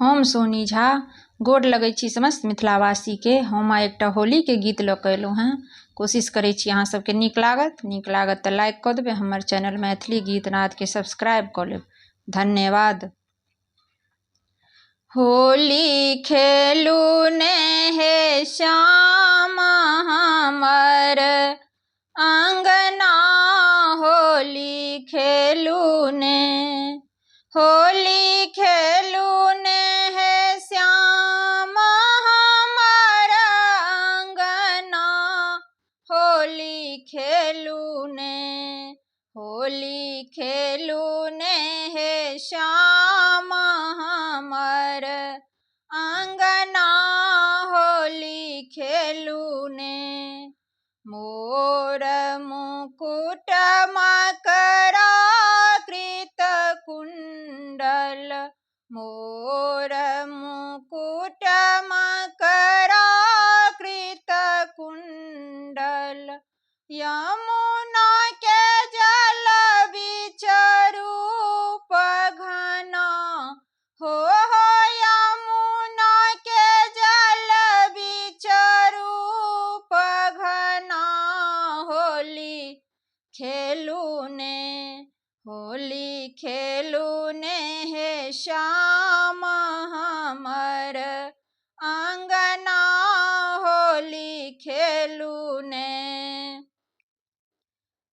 हम सोनी झा गोर लगै छी समस्त मिथिलावासी के। हम आइ एकटा होली के गीत लऽ कऽ एलहुँ हेँ। कोशिश करै छी अहाँ सबके नीक लागत तऽ लाइक कऽ देबै। हमर चैनल मैथिली गीत नाद के सब्सक्राइब कऽ लेब। धन्यवाद। होली खेलू ने हे श्याम हमर अंगना, होली खेलू ने, होली खेलू ने हे श्याम हमर अंगना, होली खेलू ने, होली खेलू ने हे श्याम हमर अंगना, होली खेलू ने। मोर मुकुट मकराकृत कुंडल, मोर मुकुट मकराकृत कुंडल, यमुना के जल बीच रूप घना, हो यमुना के जल बीच रूप घना, होली खेलू ने, होली खेलू ने हे श्याम हमर अंगना, होली खेलू ने।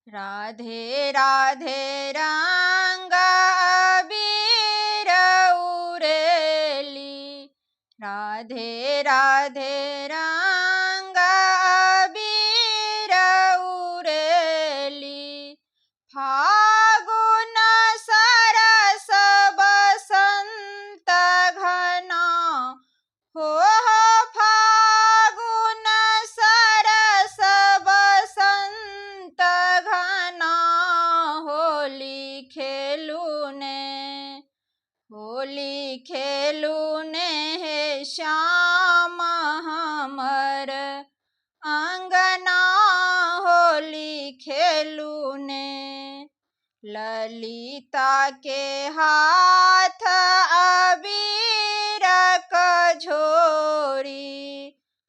राधे राधे रंग अबीर उड़ेली, राधे राधे रंग अबीर उड़ेली, फागुन सरस बसंत घना, हो फागुन सरस बसंत घना, होली खेलू ने, होली खेलू ने हे श्याम हमर अंगना, होली खेलू ने। ललिता के हाथ अबीर कझोरी,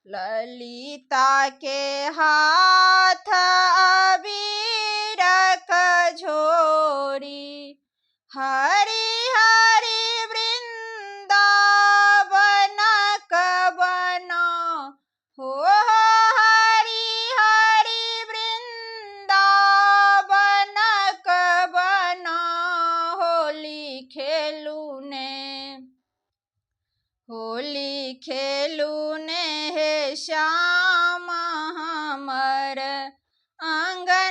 ललिता के हाथ अबीर कझोरी, हरि हरि वृंदावन कबना, हो हरि हरि वृंदावन कबना, होली खेलू ने, होली खेलू ने हे श्याम हमर अंगना,